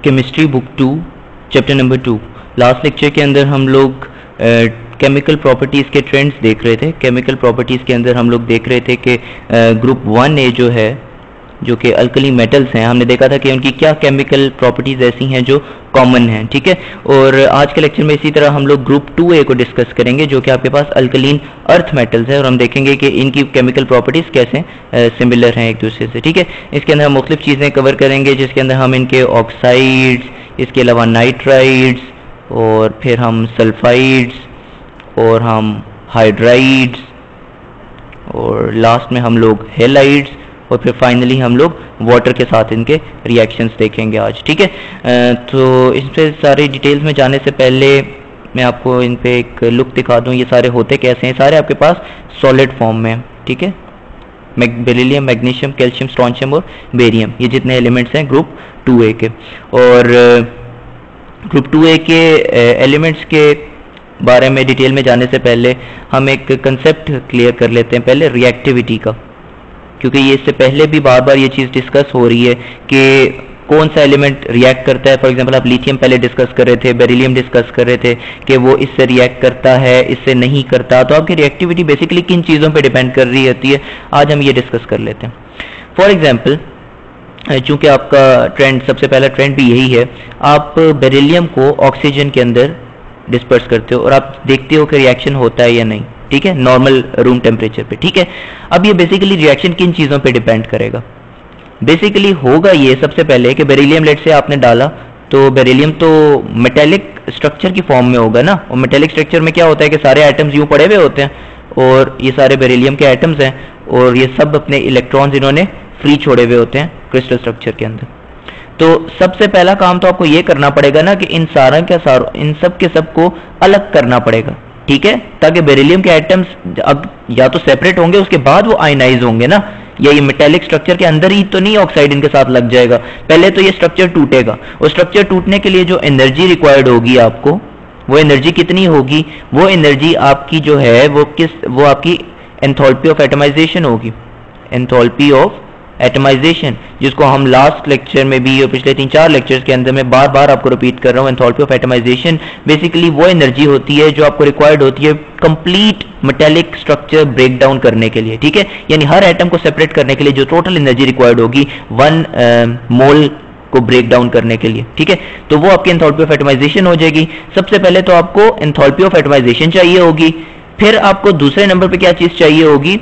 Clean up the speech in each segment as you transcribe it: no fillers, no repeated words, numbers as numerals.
Chemistry book 2 chapter number 2। Last lecture के अंदर हम लोग केमिकल प्रॉपर्टीज़ के ट्रेंड्स देख रहे थे। केमिकल प्रॉपर्टीज़ के अंदर हम लोग देख रहे थे कि ग्रुप 1A जो है, जो कि अल्कली मेटल्स हैं, हमने देखा था कि उनकी क्या केमिकल प्रॉपर्टीज़ ऐसी हैं जो कॉमन हैं, ठीक है। और आज के लेक्चर में इसी तरह हम लोग ग्रुप 2A को डिस्कस करेंगे, जो कि आपके पास अल्कलीन अर्थ मेटल्स है, और हम देखेंगे कि इनकी केमिकल प्रॉपर्टीज़ कैसे सिमिलर हैं एक दूसरे से, ठीक है। इसके अंदर हम मुख्तलिफ चीज़ें कवर करेंगे, जिसके अंदर हम इनके ऑक्साइड्स, इसके अलावा नाइट्राइड्स, और फिर हम सल्फाइड्स, और हम हाइड्राइड्स, और लास्ट में हम लोग हेलाइड्स, और फिर फाइनली हम लोग वाटर के साथ इनके रिएक्शंस देखेंगे आज, ठीक है। तो इस पर सारी डिटेल्स में जाने से पहले मैं आपको इन पे एक लुक दिखा दूं, ये सारे होते कैसे हैं। सारे आपके पास सॉलिड फॉर्म में, ठीक है। बेरिलियम, मैग्नीशियम, कैल्शियम, स्ट्रोंशियम और बेरियम, ये जितने एलिमेंट्स हैं ग्रुप 2A के। और ग्रुप 2A के एलिमेंट्स के बारे में डिटेल में जाने से पहले हम एक कंसेप्ट क्लियर कर लेते हैं पहले रिएक्टिविटी का, क्योंकि ये इससे पहले भी बार बार ये चीज़ डिस्कस हो रही है कि कौन सा एलिमेंट रिएक्ट करता है। फॉर एग्जांपल आप लिथियम पहले डिस्कस कर रहे थे, बेरिलियम डिस्कस कर रहे थे कि वो इससे रिएक्ट करता है, इससे नहीं करता। तो आपकी रिएक्टिविटी बेसिकली किन चीज़ों पे डिपेंड कर रही होती है, आज हम ये डिस्कस कर लेते हैं। फॉर एग्जांपल, चूँकि आपका ट्रेंड, सबसे पहला ट्रेंड भी यही है, आप बेरिलियम को ऑक्सीजन के अंदर डिस्पर्स करते हो और आप देखते हो कि रिएक्शन होता है या नहीं, ठीक है, नॉर्मल रूम टेम्परेचर पे, ठीक है। अब ये बेसिकली रिएक्शन किन चीज़ों पे डिपेंड करेगा? बेसिकली होगा ये सबसे पहले कि बेरिलियम लेट से आपने डाला, तो बेरिलियम तो मेटेलिक स्ट्रक्चर की फॉर्म में होगा ना, और मेटेलिक स्ट्रक्चर में क्या होता है कि सारे एटम्स यूँ पड़े हुए होते हैं, और ये सारे बेरिलियम के एटम्स हैं, और ये सब अपने इलेक्ट्रॉन्स इन्होंने फ्री छोड़े हुए होते हैं क्रिस्टल स्ट्रक्चर के अंदर। तो सबसे पहला काम तो आपको ये करना पड़ेगा ना कि इन सब के सब को अलग करना पड़ेगा, ठीक है, ताकि बेरिलियम के एटम्स अब या तो सेपरेट होंगे, उसके बाद वो आयनाइज होंगे ना, या ये मेटेलिक स्ट्रक्चर के अंदर ही तो नहीं ऑक्साइड इनके साथ लग जाएगा। पहले तो ये स्ट्रक्चर टूटेगा, और स्ट्रक्चर टूटने के लिए जो एनर्जी रिक्वायर्ड होगी आपको, वो एनर्जी कितनी होगी? वो एनर्जी आपकी जो है वो आपकी एंथैल्पी ऑफ एटमाइजेशन होगी। एंथैल्पी ऑफ एटमाइजेशन, जिसको हम लास्ट लेक्चर में भी और पिछले 3-4 लेक्चर्स के अंदर में बार बार आपको रिपीट कर रहा हूँ। एंथैल्पी ऑफ एटमाइजेशन बेसिकली वो एनर्जी होती है जो आपको रिक्वायर्ड होती है complete metallic structure break down करने के लिए, ठीक है। यानी हर एटम को सेपरेट करने के लिए जो टोटल एनर्जी रिक्वायर्ड होगी 1 मोल को ब्रेक डाउन करने के लिए, ठीक है। तो वो आपकी एंथैल्पी ऑफ एटमाइजेशन हो जाएगी। सबसे पहले तो आपको एंथैल्पी ऑफ एटमाइजेशन चाहिए होगी, फिर आपको दूसरे नंबर पे क्या चीज चाहिए होगी?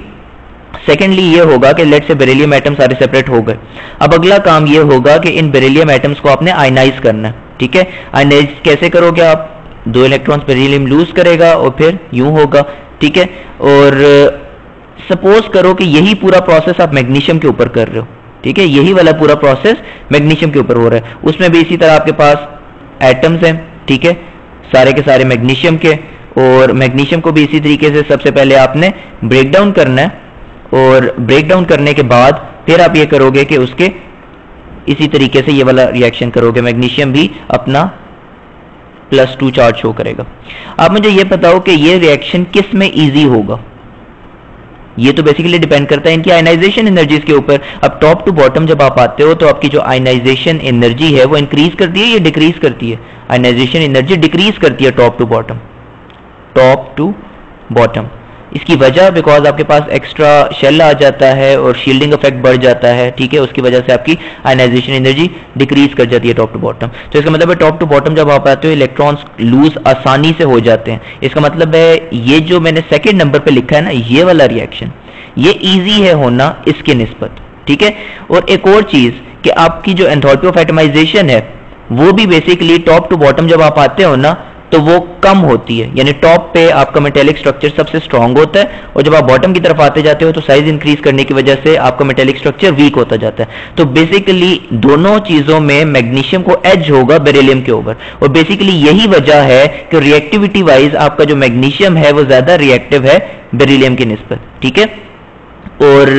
सेकेंडली ये होगा कि लेट से बेरिलियम एटम सारे सेपरेट हो गए। अब अगला काम ये होगा कि इन बेरिलियम एटम्स को आपने आयनाइज करना है, ठीक है। आयनाइज कैसे करोगे आप? 2 इलेक्ट्रॉन्स बेरिलियम लूज करेगा और फिर यूं होगा, ठीक है। और सपोज करो कि यही पूरा प्रोसेस आप मैग्नीशियम के ऊपर कर रहे हो, ठीक है, यही वाला पूरा प्रोसेस मैग्नीशियम के ऊपर हो रहा है। उसमें भी इसी तरह आपके पास एटम्स हैं, ठीक है, सारे के सारे मैग्नीशियम के, और मैग्नीशियम को भी इसी तरीके से सबसे पहले आपने ब्रेक डाउन करना है, और ब्रेक डाउन करने के बाद फिर आप ये करोगे कि उसके इसी तरीके से ये वाला रिएक्शन करोगे, मैग्नीशियम भी अपना +2 चार्ज शो करेगा। आप मुझे ये बताओ कि ये रिएक्शन किस में इजी होगा? ये तो बेसिकली डिपेंड करता है इनकी आयनाइजेशन एनर्जीज के ऊपर। अब टॉप टू बॉटम जब आप आते हो तो आपकी जो आयनाइजेशन एनर्जी है वो इंक्रीज करती है या डिक्रीज करती है? आयनाइजेशन एनर्जी डिक्रीज करती है top to bottom, top to bottom. इसकी वजह बिकॉज आपके पास एक्स्ट्रा शेल आ जाता है और शील्डिंग इफेक्ट बढ़ जाता है, ठीक है, उसकी वजह से आपकी आयनाइजेशन एनर्जी डिक्रीज कर जाती है टॉप टू बॉटम। तो इसका मतलब है टॉप टू बॉटम जब आप आते हो इलेक्ट्रॉन्स लूज आसानी से हो जाते हैं। इसका मतलब है ये जो मैंने सेकेंड नंबर पे लिखा है ना, ये वाला रिएक्शन ये ईजी है होना इसके निस्बत, ठीक है। और एक और चीज कि आपकी जो एंथैल्पी ऑफ एटमाइजेशन है वो भी बेसिकली टॉप टू बॉटम जब आप आते हो ना तो वो कम होती है, यानी टॉप पे आपका मेटेलिक स्ट्रक्चर सबसे स्ट्रांग होता है, और जब आप बॉटम की तरफ आते जाते हो तो साइज इंक्रीज करने की वजह से आपका मेटेलिक स्ट्रक्चर वीक होता जाता है। तो बेसिकली दोनों चीजों में मैग्नीशियम को एज होगा बेरिलियम के ऊपर, और बेसिकली यही वजह है कि रिएक्टिविटी वाइज आपका जो मैग्नीशियम है वो ज्यादा रिएक्टिव है बेरिलियम की निस्बत, ठीक है। और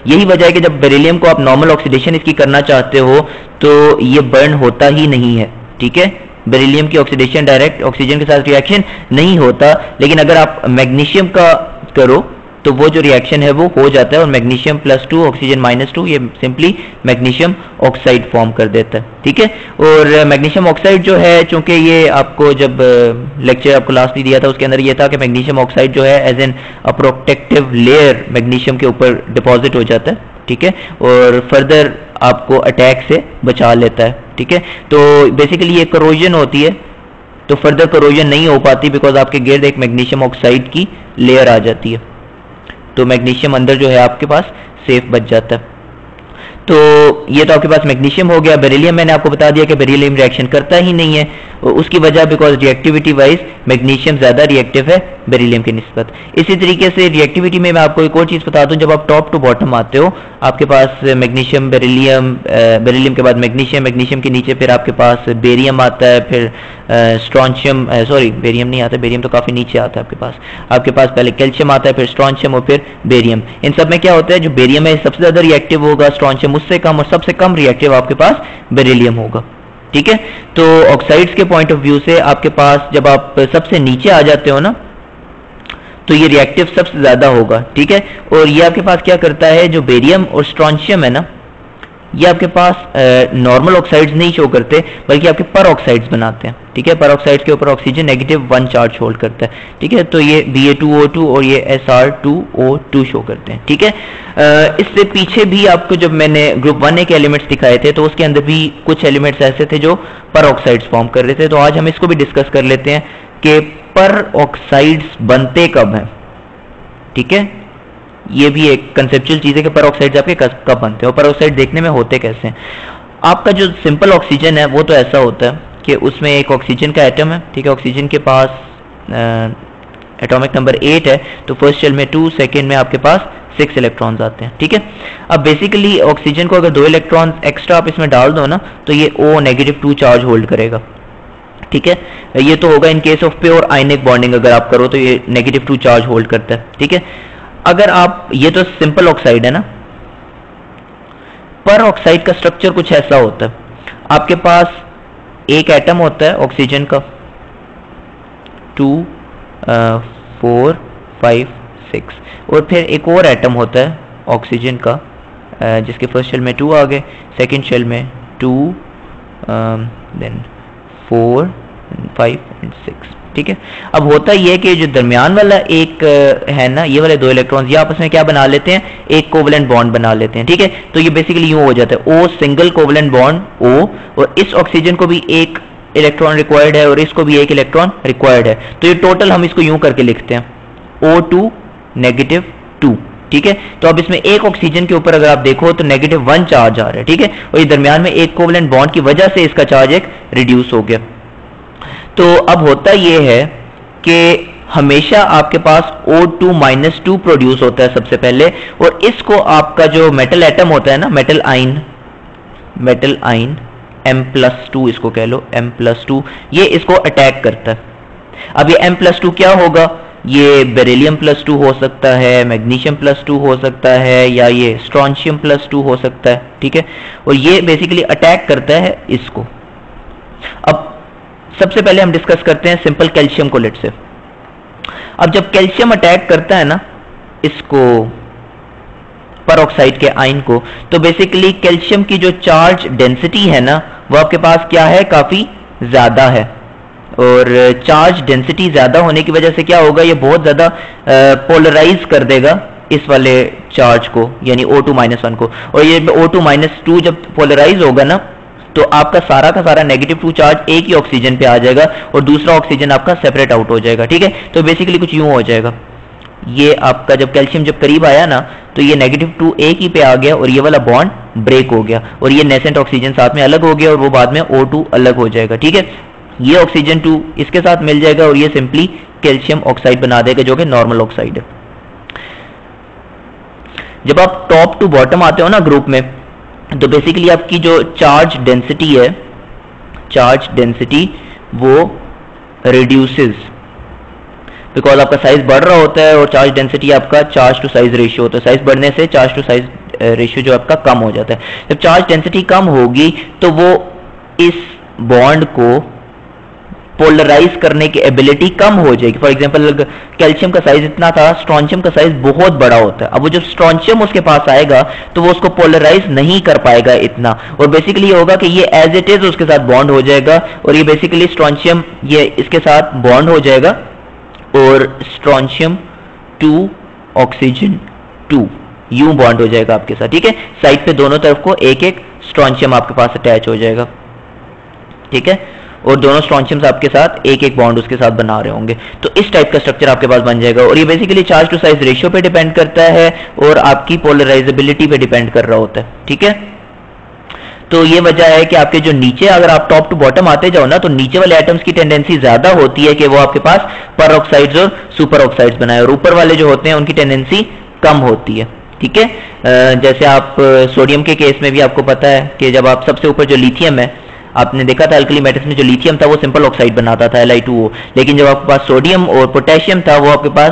यही वजह है कि जब बेरिलियम को आप नॉर्मल ऑक्सीडेशन इसकी करना चाहते हो तो ये बर्न होता ही नहीं है, ठीक है। बेरिलियम की ऑक्सीडेशन डायरेक्ट ऑक्सीजन के साथ रिएक्शन नहीं होता, लेकिन अगर आप मैग्नीशियम का करो तो वो जो रिएक्शन है वो हो जाता है और मैग्नीशियम +2 ऑक्सीजन -2 ये सिंपली मैग्नीशियम ऑक्साइड फॉर्म कर देता है, ठीक है। और मैग्नीशियम ऑक्साइड जो है, चूंकि ये आपको जब लेक्चर आपको लास्ट दिया था उसके अंदर ये था कि मैग्नीशियम ऑक्साइड जो है as an a protective layer magnesium के ऊपर डिपॉजिट हो जाता है, ठीक है, और फर्दर आपको अटैक से बचा लेता है, ठीक है। तो बेसिकली ये करोजन होती है, तो फर्दर करोजन नहीं हो पाती बिकॉज आपके गिर्द एक मैग्नीशियम ऑक्साइड की लेयर आ जाती है, तो मैग्नीशियम अंदर जो है आपके पास सेफ बच जाता है। तो ये तो आपके पास मैग्नीशियम हो गया। बेरिलियम मैंने आपको बता दिया कि बेरिलियम रिएक्शन करता ही नहीं है, उसकी वजह बिकॉज रिएक्टिविटी वाइज मैग्नीशियम ज़्यादा रिएक्टिव है बेरिलियम की निस्बत। इसी तरीके से रिएक्टिविटी में मैं आपको एक और चीज़ बता दूं, जब आप टॉप टू बॉटम आते हो आपके पास मैग्नीशियम, बेरिलियम, बेरिलियम के बाद मैग्नीशियम, मैग्नीशियम के नीचे फिर आपके पास बेरियम आता है, फिर स्ट्रॉन्शियम, सॉरी बेरियम नहीं आता, बेरियम तो काफ़ी नीचे आता है आपके पास पहले कैल्शियम आता है, फिर स्ट्रॉन्शियम और फिर बेरियम। इन सब में क्या होता है, जो बेरियम है सबसे ज़्यादा रिएक्टिव होगा, स्ट्रॉन्शियम उससे कम, और सबसे कम रिएक्टिव आपके पास बेरिलियम होगा, ठीक है। तो ऑक्साइड्स के पॉइंट ऑफ व्यू से आपके पास जब आप सबसे नीचे आ जाते हो ना तो ये रिएक्टिव सबसे ज्यादा होगा, ठीक है। और ये आपके पास क्या करता है, जो बेरियम और स्ट्रॉन्शियम है ना, ये आपके पास नॉर्मल ऑक्साइड्स नहीं शो करते बल्कि आपके पर ऑक्साइड्स बनाते हैं, ठीक है। पर ऑक्साइड्स के ऊपर ऑक्सीजन -1 चार्ज होल्ड करता है, ठीक है। तो ये Ba2O2 और ये Sr2O2 शो करते हैं, ठीक है। इससे पीछे भी आपको जब मैंने ग्रुप 1A के एलिमेंट्स दिखाए थे तो उसके अंदर भी कुछ एलिमेंट्स ऐसे थे जो पर ऑक्साइड्स फॉर्म कर रहे थे। तो आज हम इसको भी डिस्कस कर लेते हैं कि पर ऑक्साइड्स बनते कब हैं, ठीक है। ये भी एक कंसेप्चुअल चीज है कि पर ऑक्साइड्स आपके कब बनते हैं और पर ऑक्साइड देखने में होते कैसे हैं। आपका जो सिंपल ऑक्सीजन है वो तो ऐसा होता है कि उसमें एक ऑक्सीजन का एटम है, ठीक है। ऑक्सीजन के पास एटॉमिक नंबर 8 है, तो फर्स्ट शेल में 2, सेकेंड में आपके पास 6 इलेक्ट्रॉन्स आते हैं, ठीक है। अब बेसिकली ऑक्सीजन को अगर 2 इलेक्ट्रॉन एक्स्ट्रा आप इसमें डाल दो ना तो ये O-2 चार्ज होल्ड करेगा, ठीक है। ये तो होगा in case of pure ionic bonding, अगर आप करो तो ये -2 चार्ज होल्ड करता है, ठीक है। अगर आप, ये तो सिंपल ऑक्साइड है ना, पर ऑक्साइड का स्ट्रक्चर कुछ ऐसा होता है, आपके पास एक एटम होता है ऑक्सीजन का 2, 4, 5, 6, और फिर एक और एटम होता है ऑक्सीजन का जिसके फर्स्ट शेल में 2 आ गए, सेकेंड शेल में 2, देन 4, 5 एंड 6, ठीक है। अब होता यह है कि जो दरमियान वाला एक है ना, ये वाले 2 इलेक्ट्रॉन्स, ये आपस में क्या बना लेते हैं, एक कोवलेंट बॉन्ड बना लेते हैं, ठीक है। तो ये बेसिकली यूं हो जाता है O single covalent bond O, और इस ऑक्सीजन को भी एक इलेक्ट्रॉन रिक्वायर्ड है और इसको भी एक इलेक्ट्रॉन रिक्वायर्ड है, तो ये टोटल हम इसको यूं करके लिखते हैं O2 -2, ठीक है। तो अब इसमें एक ऑक्सीजन के ऊपर अगर आप देखो तो -1 चार्ज आ रहा है, ठीक है, और ये दरमियान में एक कोवलेंट बॉन्ड की वजह से इसका चार्ज एक रिड्यूस हो गया। तो अब होता यह है कि हमेशा आपके पास O2 - 2 प्रोड्यूस होता है सबसे पहले, और इसको आपका जो मेटल एटम होता है ना, मेटल आइन M+2 इसको कह लो, M+2, ये इसको अटैक करता है। अब ये M+2 क्या होगा, ये बेरिलियम +2 हो सकता है, मैग्नीशियम +2 हो सकता है, या ये स्ट्रॉन्शियम +2 हो सकता है, ठीक है। और ये बेसिकली अटैक करता है इसको। अब सबसे पहले हम डिस्कस करते हैं सिंपल कैल्शियम को लेट से। अब जब कैल्शियम अटैक करता है ना इसको, पर ऑक्साइड के आयन को, तो बेसिकली कैल्शियम की जो चार्ज डेंसिटी है ना वो आपके पास क्या है, काफी ज्यादा है, और चार्ज डेंसिटी ज्यादा होने की वजह से क्या होगा, ये बहुत ज्यादा पोलराइज कर देगा इस वाले चार्ज को, यानी O2 - 1 को। और ये O2 - 2 जब पोलराइज होगा ना तो आपका सारा का सारा -2 चार्ज एक ही ऑक्सीजन पे आ जाएगा और दूसरा ऑक्सीजन आपका सेपरेट आउट हो जाएगा, ठीक है। तो बेसिकली कुछ यूं हो जाएगा, ये आपका जब कैल्शियम जब करीब आया ना तो ये -2 एक ही पे आ गया और ये वाला बॉन्ड ब्रेक हो गया, और ये नेसेंट ऑक्सीजन साथ में अलग हो गया और वो बाद में O2 अलग हो जाएगा, ठीक है। ये ऑक्सीजन 2 इसके साथ मिल जाएगा और ये सिंपली कैल्शियम ऑक्साइड बना देगा जो कि नॉर्मल ऑक्साइड है। जब आप टॉप टू बॉटम आते हो ना ग्रुप में, तो बेसिकली आपकी जो चार्ज डेंसिटी है, चार्ज डेंसिटी वो रिड्यूसेस, बिकॉज आपका साइज बढ़ रहा होता है और चार्ज डेंसिटी आपका चार्ज टू साइज रेशियो होता है, साइज बढ़ने से चार्ज टू साइज रेशियो जो आपका कम हो जाता है। जब चार्ज डेंसिटी कम होगी तो वो इस बॉन्ड को पोलराइज करने की एबिलिटी कम हो जाएगी। फॉर एग्जांपल कैल्शियम का साइज इतना था, स्ट्रॉन्शियम का साइज बहुत बड़ा होता है। अब वो जब स्ट्रॉन्शियम उसके पास आएगा तो वो उसको पोलराइज नहीं कर पाएगा इतना, और बेसिकली ये होगा कि ये एज इट इज उसके साथ बॉन्ड हो जाएगा, और ये बेसिकली स्ट्रॉन्शियम ये इसके साथ बॉन्ड हो जाएगा, और स्ट्रॉन्शियम 2 ऑक्सीजन 2 यूं बॉन्ड हो जाएगा आपके साथ। ठीक है, साइड पे दोनों तरफ को एक एक स्ट्रॉन्शियम आपके पास अटैच हो जाएगा। ठीक है, और दोनों स्ट्रॉन्शियम्स आपके साथ एक एक बॉन्ड उसके साथ बना रहे होंगे, तो इस टाइप का स्ट्रक्चर आपके पास बन जाएगा। और ये basically charge to size ratio पे डिपेंड करता है और आपकी पोलराइजेबिलिटी पे डिपेंड कर रहा होता है। ठीक है, तो ये वजह है कि आपके जो नीचे, अगर आप टॉप टू बॉटम आते जाओ ना, तो नीचे वाले एटम्स की टेंडेंसी ज्यादा होती है कि वो आपके पास पर ऑक्साइड्स और सुपर ऑक्साइड्स बनाए, और ऊपर वाले जो होते हैं उनकी टेंडेंसी कम होती है। ठीक है, जैसे आप सोडियम के केस में भी आपको पता है कि जब आप सबसे ऊपर जो लिथियम है, आपने देखा था अल्कली मेटल्स में जो लिथियम था वो सिंपल ऑक्साइड बनाता था Li2O, लेकिन जब आपके पास सोडियम और पोटेशियम था वो आपके पास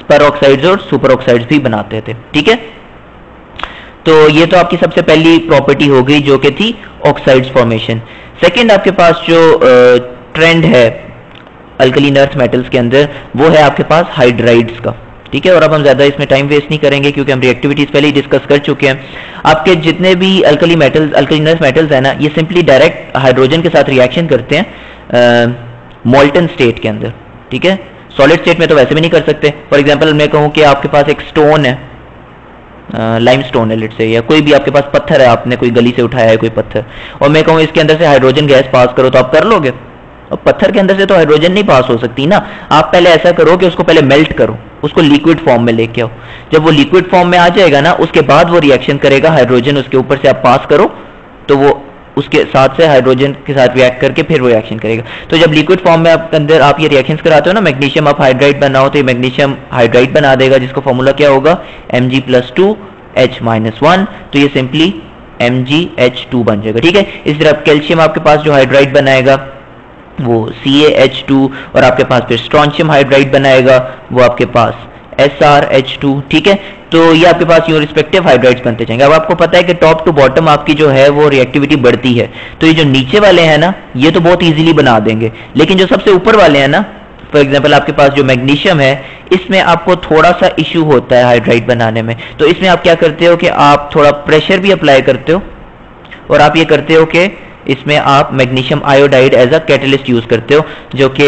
पर ऑक्साइड्स और सुपर ऑक्साइड्स भी बनाते थे। ठीक है, तो ये तो आपकी सबसे पहली प्रॉपर्टी हो गई जो कि थी ऑक्साइड्स फॉर्मेशन। सेकंड आपके पास जो ट्रेंड है अल्कलीन अर्थ मेटल्स के अंदर वो है आपके पास हाइड्राइड्स का। ठीक है, और अब हम ज्यादा इसमें टाइम वेस्ट नहीं करेंगे क्योंकि हम रिएक्टिविटीज पहले ही डिस्कस कर चुके हैं। आपके जितने भी alkali metals, alkaline earth metals है ना, ये सिंपली डायरेक्ट हाइड्रोजन के साथ रिएक्शन करते हैं मोल्टन स्टेट के अंदर। ठीक है, सॉलिड स्टेट में तो वैसे भी नहीं कर सकते। फॉर एग्जांपल मैं कहूं कि आपके पास एक स्टोन है, लाइमस्टोन है लेट से, या कोई भी आपके पास पत्थर है, आपने कोई गली से उठाया है कोई पत्थर, और मैं कहूं इसके अंदर से हाइड्रोजन गैस पास करो, तो आप कर लोगे? और पत्थर के अंदर से तो हाइड्रोजन नहीं पास हो सकती ना। आप पहले ऐसा करो कि उसको पहले मेल्ट करो, उसको लिक्विड फॉर्म में लेके आओ। जब वो लिक्विड फॉर्म में आ जाएगा ना, उसके बाद वो रिएक्शन करेगा, हाइड्रोजन उसके ऊपर से आप पास करो तो वो उसके साथ से हाइड्रोजन के साथ रिएक्ट करके फिर वो रिएक्शन करेगा। तो जब लिक्विड फॉर्म में आप अंदर आप ये रिएक्शंस कराते हो ना, मैग्नीशियम आप हाइड्राइड बनाओ तो ये मैग्नीशियम हाइड्राइड बना देगा, जिसका फॉर्मूला क्या होगा Mg+2H-1, तो ये सिंपली MgH2 बन जाएगा। ठीक है, इस तरह कैल्शियम आपके पास जो हाइड्राइड बनाएगा वो CaH2, और आपके पास फिर स्ट्रॉन्शियम हाइड्राइड बनाएगा वो आपके पास SrH2। ठीक है, तो ये आपके पास यूं रिस्पेक्टिव हाइड्राइड्स बनते जाएंगे। अब आपको पता है कि टॉप टू बॉटम आपकी जो है वो रिएक्टिविटी बढ़ती है, तो ये जो नीचे वाले हैं ना ये तो बहुत इजीली बना देंगे, लेकिन जो सबसे ऊपर वाले हैं ना, फॉर एग्जांपल आपके पास जो मैग्नीशियम है, इसमें आपको थोड़ा सा इश्यू होता है हाइड्राइड बनाने में। तो इसमें आप क्या करते हो कि आप थोड़ा प्रेशर भी अप्लाई करते हो, और आप ये करते हो कि इसमें आप magnesium iodide as a catalyst use करते हो, जो कि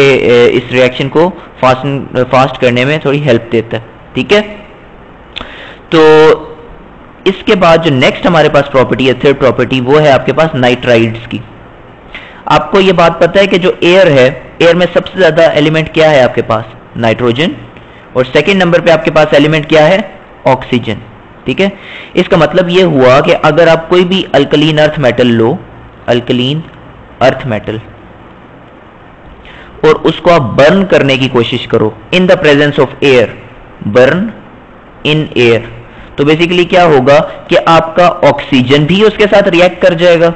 इस रिएक्शन को फास्ट करने में थोड़ी हेल्प देता है। ठीक है, तो इसके बाद जो नेक्स्ट हमारे पास प्रॉपर्टी है, थर्ड प्रॉपर्टी, वो है आपके पास नाइट्राइड्स की। आपको ये बात पता है कि जो एयर है, एयर में सबसे ज्यादा एलिमेंट क्या है आपके पास? नाइट्रोजन, और सेकेंड नंबर पे आपके पास एलिमेंट क्या है? ऑक्सीजन। ठीक है, इसका मतलब ये हुआ कि अगर आप कोई भी अल्कलीन अर्थ मेटल लो, अल्कलीन अर्थ मेटल, और उसको आप बर्न करने की कोशिश करो in the presence of air, burn in air, तो बेसिकली क्या होगा कि आपका ऑक्सीजन भी उसके साथ रिएक्ट कर जाएगा।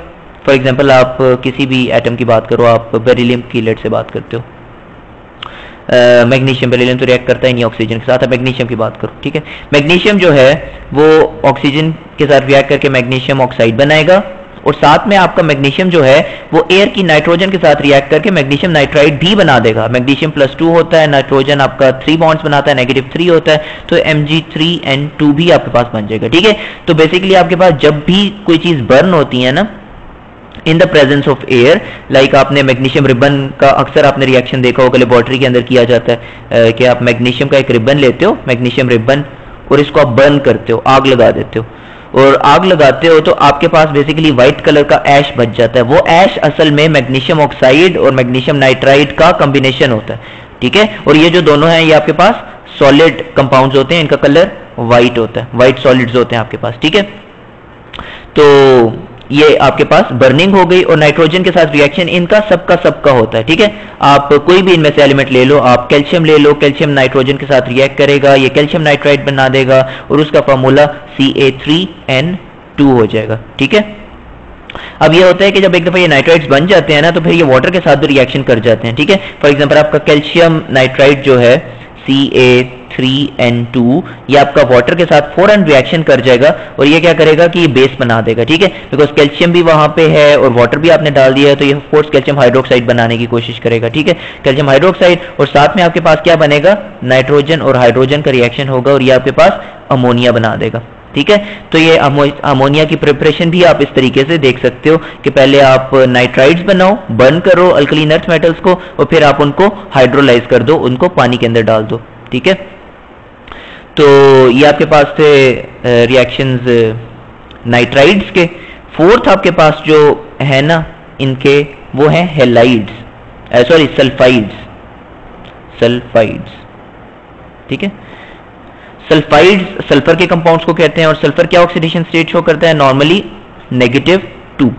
फॉर एग्जांपल आप किसी भी एटम की बात करो, आप बेरिलियम की लेट से बात करते हो, मैग्नीशियम, बेरिलियम तो रिएक्ट करता ही नहीं ऑक्सीजन के साथ, आप मैग्नीशियम की बात करो। ठीक है, मैग्नीशियम जो है वो ऑक्सीजन के साथ रिएक्ट करके मैग्नीशियम ऑक्साइड बनाएगा, और साथ में आपका मैग्नीशियम जो है वो एयर की नाइट्रोजन के साथ रिएक्ट करके मैग्नीशियम नाइट्राइड भी बना देगा। मैग्नीशियम +2 होता है, नाइट्रोजन आपका 3 बॉन्ड्स बनाता है, -3 होता है, तो Mg3N2 भी आपके पास बन जाएगा। ठीक है, तो बेसिकली आपके पास जब भी कोई चीज बर्न होती है ना in the presence of air, like आपने मैग्नीशियम रिबन का अक्सर आपने रिएक्शन देखा होगा, लेबोरेटरी के अंदर किया जाता है कि आप मैग्नीशियम का एक रिबन लेते हो, मैग्नीशियम रिबन, और इसको आप बर्न करते हो, आग लगा देते हो, और आग लगाते हो तो आपके पास बेसिकली व्हाइट कलर का ऐश बच जाता है। वो ऐश असल में मैग्नीशियम ऑक्साइड और मैग्नीशियम नाइट्राइड का कॉम्बिनेशन होता है। ठीक है, और ये जो दोनों हैं ये आपके पास सॉलिड कंपाउंड्स होते हैं, इनका कलर व्हाइट होता है, व्हाइट सॉलिड्स होते हैं आपके पास। ठीक है, तो ये आपके पास बर्निंग हो गई, और नाइट्रोजन के साथ रिएक्शन इनका सबका होता है। ठीक है, आप कोई भी इनमें से एलिमेंट ले लो, आप कैल्शियम ले लो, कैल्शियम नाइट्रोजन के साथ रिएक्ट करेगा, ये कैल्शियम नाइट्राइड बना देगा, और उसका फॉर्मूला Ca3N2 हो जाएगा। ठीक है, अब ये होता है कि जब एक दफा ये नाइट्राइड्स बन जाते हैं ना, तो फिर ये वाटर के साथ भी रिएक्शन कर जाते हैं। ठीक है, फॉर एग्जांपल आपका कैल्शियम नाइट्राइड जो है 3N2 ये आपका वाटर के साथ फौरन रिएक्शन कर जाएगा और ये क्या करेगा कि ये बेस बना देगा, ठीक है, बिकॉज कैल्शियम भी वहां पे है और वाटर भी आपने डाल दिया है, तो ये फोर्स कैल्शियम हाइड्रोक्साइड बनाने की कोशिश करेगा, ठीक है, कैल्शियम हाइड्रोक्साइड, और साथ में आपके पास क्या बनेगा, नाइट्रोजन और हाइड्रोजन का रिएक्शन होगा और ये आपके पास अमोनिया बना देगा, ठीक है। तो ये अमोनिया की प्रिपरेशन भी आप इस तरीके से देख सकते हो कि पहले आप नाइट्राइड्स बनाओ, बर्न करो अल्कलीन अर्थ मेटल्स को और फिर आप उनको हाइड्रोलाइज कर दो, उनको पानी के अंदर डाल दो, ठीक है। तो ये आपके पास थे रिएक्शंस नाइट्राइड्स के। फोर्थ आपके पास जो है ना इनके वो है हेलाइड्स, सॉरी सल्फाइड्स, ठीक है। सल्फाइड्स सल्फर के कंपाउंड्स को कहते हैं और सल्फर क्या ऑक्सीडेशन स्टेट शो करता है, नॉर्मली -2,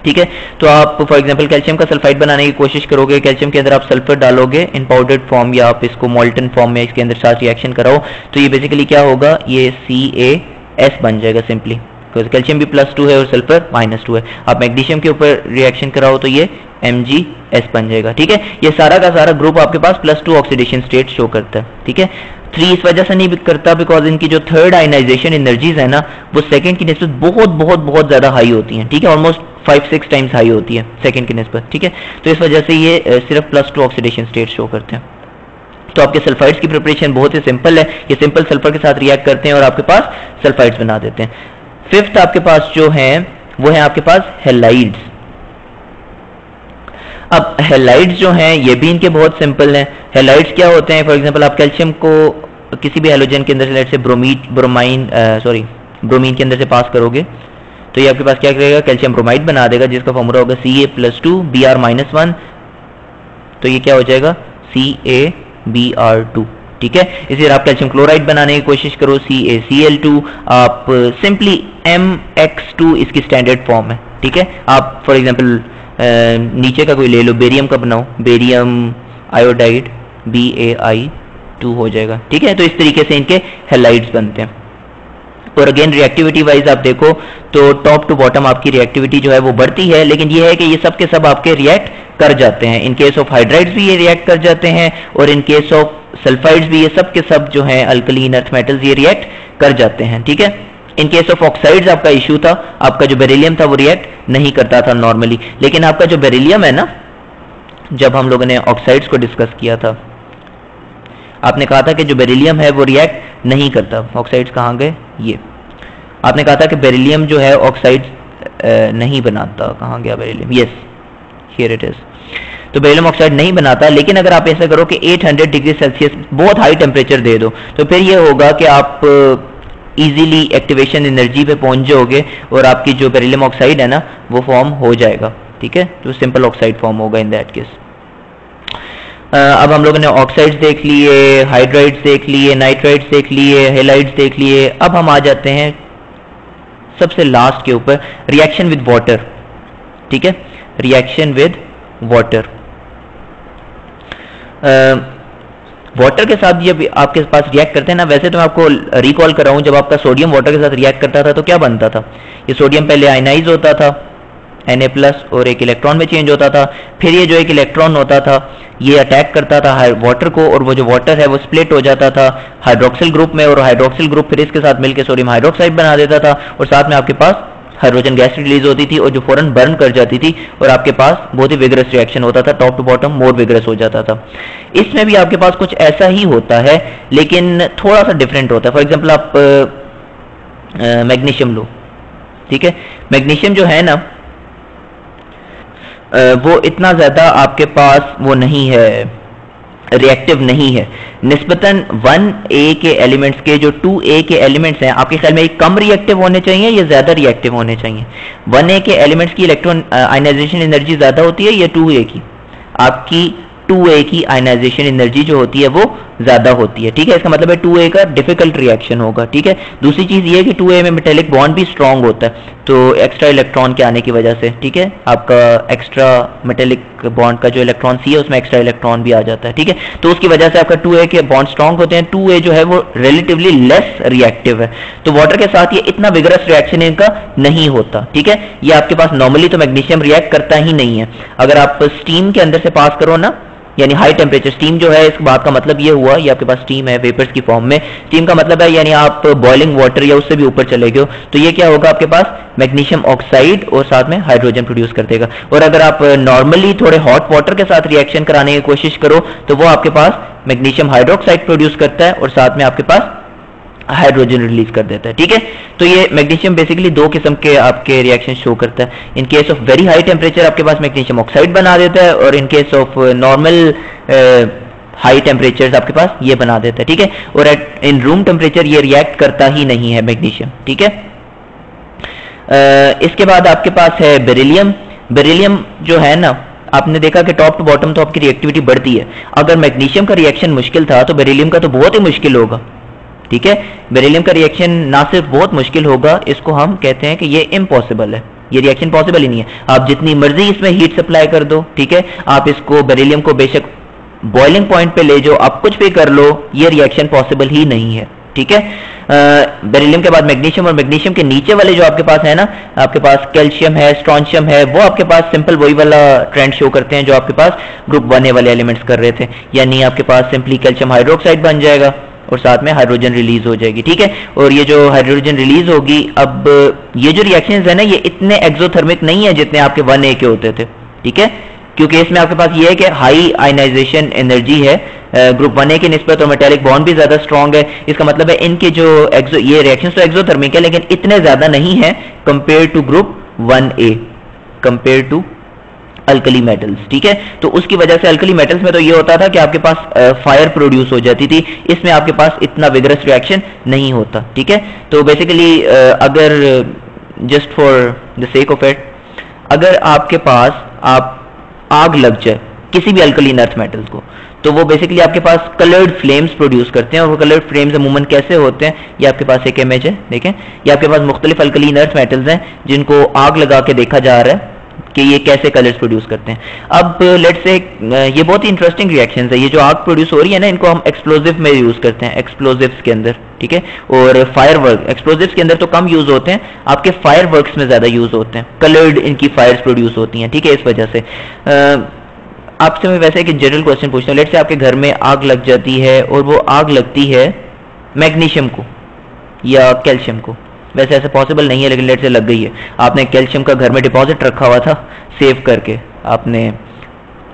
ठीक है। तो आप फॉर एग्जांपल कैल्शियम का सल्फाइड बनाने की कोशिश करोगे, कैल्शियम के अंदर आप सल्फर डालोगे इन पाउडर्ड फॉर्म या आप इसको मोल्टन फॉर्म में इसके अंदर साथ रिएक्शन कराओ, तो ये बेसिकली क्या होगा, ये CaS बन जाएगा सिंपली, बिकॉज कैल्शियम भी +2 है और सल्फर -2 है। आप मैग्नीशियम के ऊपर रिएक्शन कराओ तो ये MgS बन जाएगा, ठीक है। ये सारा का सारा ग्रुप आपके पास +2 ऑक्सीडेशन स्टेट शो करता है, ठीक है। 3 इस वजह से नहीं करता बिकॉज इनकी जो थर्ड आयनाइजेशन एनर्जीज है ना वो सेकंड की निस्बत बहुत बहुत बहुत ज्यादा हाई होती हैं, ठीक है, ऑलमोस्ट 5-6 टाइम्स हाई होती है सेकंड की निस्बत, ठीक है। तो इस वजह से ये सिर्फ +2 ऑक्सीडेशन स्टेट शो करते हैं। तो आपके सल्फाइड्स की प्रिपरेशन बहुत ही सिंपल है, ये सिंपल सल्फर के साथ रिएक्ट करते हैं और आपके पास सल्फाइड्स बना देते हैं। फिफ्थ आपके पास जो है वो है आपके पास हेलाइड्स। अब हेलाइड्स जो हैं ये भी इनके बहुत सिंपल हैं। हेलाइड्स क्या होते हैं, फॉर एग्जांपल आप कैल्शियम को किसी भी हेलोजन के अंदर से ब्रोमीन के अंदर से पास करोगे तो ये आपके पास क्या करेगा, कैल्शियम ब्रोमाइड बना देगा जिसका फॉर्मूला होगा Ca+2 Br-1, तो ये क्या हो जाएगा CaBr2, ठीक है। इसी तरह आप कैल्शियम क्लोराइड बनाने की कोशिश करो CaCl2, आप सिंपली MX2 इसकी स्टैंडर्ड फॉर्म है, ठीक है। आप फॉर एग्जांपल नीचे का कोई ले लो, बेरियम का बनाओ, बेरियम आयोडाइड Ba2 हो जाएगा, ठीक है। तो इस तरीके से इनके हेलाइड्स बनते हैं। और अगेन रिएक्टिविटी वाइज आप देखो तो टॉप टू बॉटम आपकी रिएक्टिविटी जो है वो बढ़ती है, लेकिन ये है कि ये सब के सब आपके रिएक्ट कर जाते हैं। इन केस ऑफ हाइड्राइड्स भी ये रिएक्ट कर जाते हैं और इन केस ऑफ सल्फाइड्स भी ये सब के सब जो है अल्कलीन अर्थ मेटल्स ये रिएक्ट कर जाते हैं, ठीक है। इन केस ऑफ ऑक्साइड्स आपका इशू था, आपका जो बेरिलियम था वो रिएक्ट नहीं करता था नॉर्मली, लेकिन आपका जो बेरिलियम है ना, जब हम लोगों ने ऑक्साइड्स को डिस्कस किया था आपने कहा था कि जो बेरिलियम है वो रिएक्ट नहीं करता। ऑक्साइड्स कहाँ गए, ये आपने कहा था कि बेरिलियम जो है ऑक्साइड नहीं बनाता, कहाँ गया beryllium, yes here it is. तो बेरिलियम ऑक्साइड नहीं बनाता, लेकिन अगर आप ऐसा करो कि 800 डिग्री सेल्सियस बहुत हाई टेम्परेचर दे दो तो फिर ये होगा कि आप इजीली एक्टिवेशन एनर्जी पे पहुंच जाओगे और आपकी जो बेरिलियम ऑक्साइड है ना वो फॉर्म हो जाएगा, ठीक है। तो सिंपल ऑक्साइड फॉर्म होगा इन दैट केस। अब हम लोगों ने ऑक्साइड्स देख लिए, हाइड्राइड्स देख लिए, नाइट्राइड्स देख लिए, हेलाइड्स देख लिए। अब हम आ जाते हैं सबसे लास्ट के ऊपर, रिएक्शन विद वाटर, ठीक है, रिएक्शन विद वाटर। वाटर के साथ जब आपके पास रिएक्ट करते हैं ना, वैसे तो मैं आपको रिकॉल कर रहा हूं, जब आपका सोडियम वाटर के साथ रिएक्ट करता था तो क्या बनता था, ये सोडियम पहले आयनाइज होता था Na+ और एक इलेक्ट्रॉन में चेंज होता था, फिर ये जो एक इलेक्ट्रॉन होता था ये अटैक करता था वाटर को और वो जो वाटर है वो स्प्लिट हो जाता था हाइड्रोक्सिल ग्रुप में और हाइड्रोक्सिल ग्रुप फिर इसके साथ मिलकर सोडियम हाइड्रोक्साइड बना देता था और साथ में आपके पास हाइड्रोजन गैस रिलीज होती थी और जो फौरन बर्न कर जाती थी और आपके पास बहुत ही विगरस रिएक्शन होता था, top to bottom more vigorous हो जाता था। इसमें भी आपके पास कुछ ऐसा ही होता है लेकिन थोड़ा सा डिफरेंट होता है। फॉर एग्जाम्पल आप मैग्नीशियम लो, ठीक है, मैग्नीशियम जो है ना वो इतना ज्यादा आपके पास वो नहीं है, रिएक्टिव नहीं है निस्बतन 1A के एलिमेंट्स के। जो 2A के एलिमेंट्स हैं आपके ख्याल में कम रिएक्टिव होने चाहिए या ज्यादा रिएक्टिव होने चाहिए? 1A के एलिमेंट्स की इलेक्ट्रॉन आयनाइजेशन एनर्जी ज्यादा होती है या 2A की? आपकी 2A की आयनाइजेशन एनर्जी जो होती है वो ज्यादा होती है, ठीक है। इसका मतलब है 2A का डिफिकल्ट रिएक्शन होगा, ठीक है। दूसरी चीज ये है कि 2A में मेटेलिक बॉन्ड भी स्ट्रांग होता है तो एक्स्ट्रा इलेक्ट्रॉन के आने की वजह से, ठीक है, आपका एक्स्ट्रा मेटेलिक बॉन्ड का जो इलेक्ट्रॉन C है उसमें एक्स्ट्रा इलेक्ट्रॉन भी आ जाता है, ठीक है। तो उसकी वजह से आपका 2A के बॉन्ड स्ट्रांग होते हैं, 2A जो है वो रिलेटिवली लेस रिएक्टिव है। तो वाटर के साथ ये इतना विगरस रिएक्शन इनका नहीं होता, ठीक है। ये आपके पास नॉर्मली तो मैग्नीशियम रिएक्ट करता ही नहीं है। अगर आप स्टीम के अंदर से पास करो ना यानी हाई टेम्परेचर स्टीम जो है, इस बात का मतलब ये हुआ, ये आपके पास स्टीम है वेपर्स की फॉर्म में। स्टीम का मतलब है यानी आप बॉइलिंग वाटर या उससे भी ऊपर चले गए हो, तो ये क्या होगा आपके पास मैग्नीशियम ऑक्साइड और साथ में हाइड्रोजन प्रोड्यूस कर देगा। और अगर आप नॉर्मली थोड़े हॉट वाटर के साथ रिएक्शन कराने की कोशिश करो तो वो आपके पास मैग्नीशियम हाइड्रोक्साइड प्रोड्यूस करता है और साथ में आपके पास हाइड्रोजन रिलीज कर देता है, ठीक है। तो ये मैग्नीशियम बेसिकली दो किस्म के आपके रिएक्शन शो करता है। In case of very high temperature आपके पास मैग्नीशियम ऑक्साइड बना देता है, और in case of normal high temperature आपके पास ये बना देता है, ठीक है। और इन रूम टेम्परेचर ये रिएक्ट करता ही नहीं है मैग्नीशियम, ठीक है। इसके बाद आपके पास है बेरिलियम। बेरिलियम जो है ना, आपने देखा कि टॉप टू बॉटम तो आपकी रिएक्टिविटी बढ़ती है। अगर मैग्नीशियम का रिएक्शन मुश्किल था तो बेरिलियम का तो बहुत ही मुश्किल होगा, ठीक है। बेरिलियम का रिएक्शन ना सिर्फ बहुत मुश्किल होगा, इसको हम कहते हैं कि ये इम्पॉसिबल है, ये रिएक्शन पॉसिबल ही नहीं है। आप जितनी मर्जी इसमें हीट सप्लाई कर दो, ठीक है, आप इसको बेरिलियम को बेशक बॉइलिंग पॉइंट पे ले जाओ, आप कुछ भी कर लो, ये रिएक्शन पॉसिबल ही नहीं है, ठीक है। बेरिलियम के बाद मैग्नीशियम, और मैग्नीशियम के नीचे वाले जो आपके पास है ना, आपके पास कैल्शियम है, स्ट्रॉन्शियम है, वो आपके पास सिंपल वही वाला ट्रेंड शो करते हैं जो आपके पास ग्रुप 1A वाले एलिमेंट्स कर रहे थे, यानी आपके पास सिंपली कैल्शियम हाइड्रोक्साइड बन जाएगा और साथ में हाइड्रोजन रिलीज हो जाएगी, ठीक है। और ये जो हाइड्रोजन रिलीज होगी, अब ये जो रिएक्शंस है ना, ये इतने एक्सोथर्मिक नहीं है जितने आपके 1A के होते थे, ठीक है, क्योंकि इसमें आपके पास ये है कि हाई आयनाइजेशन एनर्जी है ग्रुप 1A की निस्बत, और मेटालिक बॉन्ड भी ज्यादा स्ट्रॉन्ग है। इसका मतलब है इनके जो ये रिएक्शंस तो एक्सोथर्मिक है लेकिन इतने ज्यादा नहीं है compare to group 1A, compare to alkali metals, ठीक है। तो उसकी वजह से अल्कली मेटल्स में तो ये होता था कि आपके पास फायर प्रोड्यूस हो जाती थी, इसमें आपके पास इतना विगरस रिएक्शन नहीं होता, ठीक है। तो बेसिकली अगर just for the sake of it, अगर आपके पास आग लग जाए किसी भी अल्कलीन अर्थ मेटल्स को, तो वो बेसिकली आपके पास कलर्ड फ्लेम्स प्रोड्यूस करते हैं। और वो कलर्ड फ्लेम्स अमूमन कैसे होते हैं, ये आपके पास एक इमेज है, देखें, ये आपके पास मुख्तलिफ अल्कलीन अर्थ मेटल्स हैं जिनको आग लगा के देखा जा रहा है कि ये कैसे कलर्स प्रोड्यूस करते हैं। अब लेट्स से ये बहुत ही इंटरेस्टिंग रिएक्शंस है, ये जो आग प्रोड्यूस हो रही है ना, इनको हम एक्सप्लोजिव में यूज करते हैं, एक्सप्लोजिव्स के अंदर, ठीक है। और फायरवर्क, एक्सप्लोजिव्स के अंदर तो कम यूज होते हैं, आपके फायरवर्क्स में ज्यादा यूज होते हैं, कलर्ड इनकी फायर्स प्रोड्यूस होती हैं, ठीक है। इस वजह से आपसे मैं वैसे एक जनरल क्वेश्चन पूछता हूँ, लेट्स से आपके घर में आग लग जाती है और वो आग लगती है मैग्नीशियम को या कैल्शियम को, वैसे ऐसा पॉसिबल नहीं है लेकिन लेट से लग गई है। आपने कैल्शियम का घर में डिपॉजिट रखा हुआ था, सेव करके आपने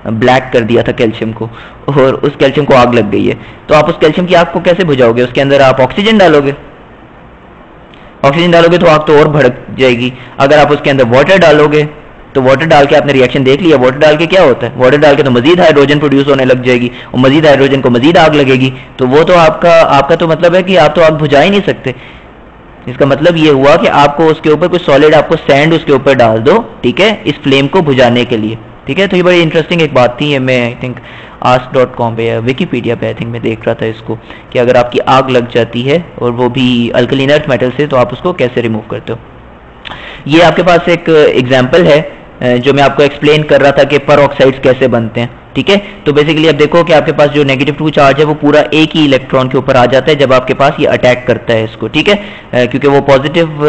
ब्लैक कर दिया था कैल्शियम को, और उस कैल्शियम को आग लग गई है, तो आप उस कैल्शियम की आग को कैसे बुझाओगे? उसके अंदर आप ऑक्सीजन डालोगे, ऑक्सीजन डालोगे तो आग तो और भड़क जाएगी। अगर आप उसके अंदर वाटर डालोगे तो वाटर डाल के आपने रिएक्शन देख लिया, वाटर डाल के क्या होता है, वाटर डाल के तो मजीद हाइड्रोजन प्रोड्यूस होने लग जाएगी और मजीद हाइड्रोजन को मजीद आग लगेगी, तो वो तो आपका तो मतलब है कि आप तो आग बुझा ही नहीं सकते। इसका मतलब ये हुआ कि आपको उसके ऊपर कोई सॉलिड, आपको सैंड उसके ऊपर डाल दो, ठीक है, इस फ्लेम को बुझाने के लिए, ठीक है। तो ये बड़ी इंटरेस्टिंग एक बात थी, मैं आई थिंक ask.com पे या विकीपीडिया पे आई थिंक मैं देख रहा था इसको, कि अगर आपकी आग लग जाती है और वो भी अल्कलीन अर्थ मेटल से, तो आप उसको कैसे रिमूव करते हो। ये आपके पास एक एग्जाम्पल है जो मैं आपको एक्सप्लेन कर रहा था कि पर ऑक्साइड्स कैसे बनते हैं, ठीक है। तो बेसिकली अब देखो कि आपके पास जो -2 चार्ज है वो पूरा एक ही इलेक्ट्रॉन के ऊपर आ जाता है जब आपके पास ये अटैक करता है इसको, ठीक है, क्योंकि वो पॉजिटिव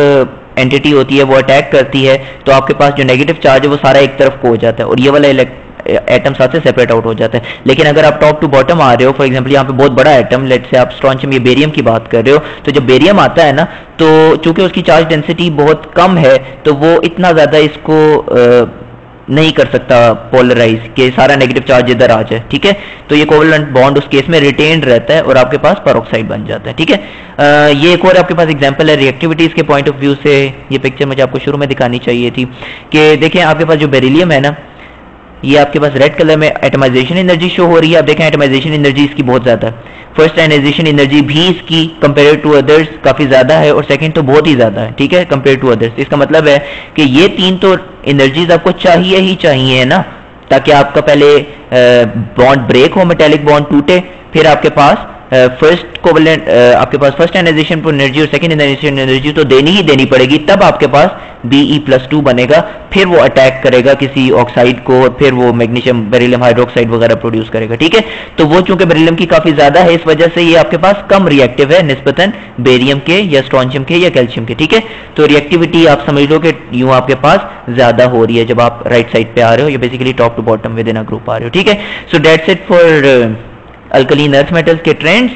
एंटिटी होती है, वो अटैक करती है, तो आपके पास जो नेगेटिव चार्ज है वो सारा एक तरफ को हो जाता है और ये वाला एटम साथ से सेपरेट आउट हो जाता है। लेकिन अगर आप टॉप टू बॉटम आ रहे हो, फॉर एग्जांपल यहाँ पे बहुत बड़ा एटम, लेट से आप स्ट्रॉन्शियम या बेरियम की बात कर रहे हो, तो जब बेरियम आता है ना, तो चूंकि उसकी चार्ज डेंसिटी बहुत कम है, तो वो इतना ज्यादा इसको नहीं कर सकता पोलराइज कि सारा नेगेटिव चार्ज इधर आ जाए, ठीक है। तो ये कोवलेंट बॉन्ड उस केस में रिटेन्ड रहता है और आपके पास पेरोक्साइड बन जाता है, ठीक है। ये एक और आपके पास एग्जांपल है रिएक्टिविटीज के पॉइंट ऑफ व्यू से। ये पिक्चर मुझे आपको शुरू में दिखानी चाहिए थी कि देखें आपके पास जो बेरिलियम है ना, ये आपके पास रेड कलर में एटमाइजेशन एनर्जी शो हो रही है। आप देखें एटमाइजेशन एनर्जी इसकी बहुत ज्यादा है, फर्स्ट आयनाइजेशन एनर्जी भी इसकी कंपेयर टू अदर्स काफी ज्यादा है और सेकंड तो बहुत ही ज्यादा है, ठीक है, कंपेयर टू अदर्स। इसका मतलब है कि ये तीन तो एनर्जीज आपको चाहिए ही चाहिए ना, ताकि आपका पहले बॉन्ड ब्रेक हो, मेटेलिक बॉन्ड टूटे, फिर आपके पास फर्स्ट कोवेलेंट आपके पास फर्स्ट आयनाइजेशन पर एनर्जी और सेकंड आयनाइजेशन एनर्जी तो देनी ही देनी पड़ेगी, तब आपके पास Be+2 बनेगा, फिर वो अटैक करेगा किसी ऑक्साइड को और फिर वो मैग्नीशियम बेरिलियम हाइड्रोक्साइड वगैरह प्रोड्यूस करेगा। ठीक है, तो वो चूंकि बेरिलियम की काफी ज्यादा है, इस वजह से ये आपके पास कम रिएक्टिव है निस्बतन बेरियम के या स्ट्रोंशियम के या कैल्शियम के। ठीक है, तो रिएक्टिविटी आप समझ लो कि यूं आपके पास ज्यादा हो रही है जब आप राइट साइड पे आ रहे हो, या basically top to bottom within a group आ रहे हो। ठीक है, so that's it for alkaline earth metals के ट्रेंड्स।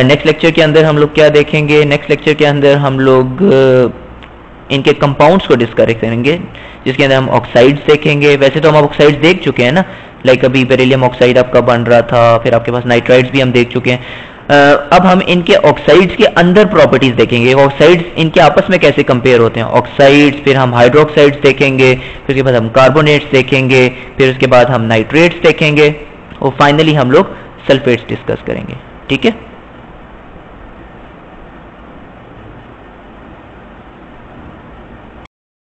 नेक्स्ट लेक्चर के अंदर हम लोग क्या देखेंगे? नेक्स्ट लेक्चर के अंदर हम लोग इनके कंपाउंड्स को डिस्कस करेंगे, जिसके अंदर हम ऑक्साइड्स देखेंगे। वैसे तो हम ऑक्साइड्स देख चुके हैं ना, लाइक अभी बेरिलियम ऑक्साइड आपका बन रहा था, फिर आपके पास नाइट्राइड्स भी हम देख चुके हैं। अब हम इनके ऑक्साइड्स के अंदर प्रॉपर्टीज देखेंगे, ऑक्साइड्स इनके आपस में कैसे कंपेयर होते हैं, ऑक्साइड्स, फिर हम हाइड्रोक्साइड्स देखेंगे, फिर उसके बाद हम कार्बोनेट्स देखेंगे, फिर उसके बाद हम नाइट्रेट्स देखेंगे और फाइनली हम लोग सल्फेट्स डिस्कस करेंगे। ठीक है।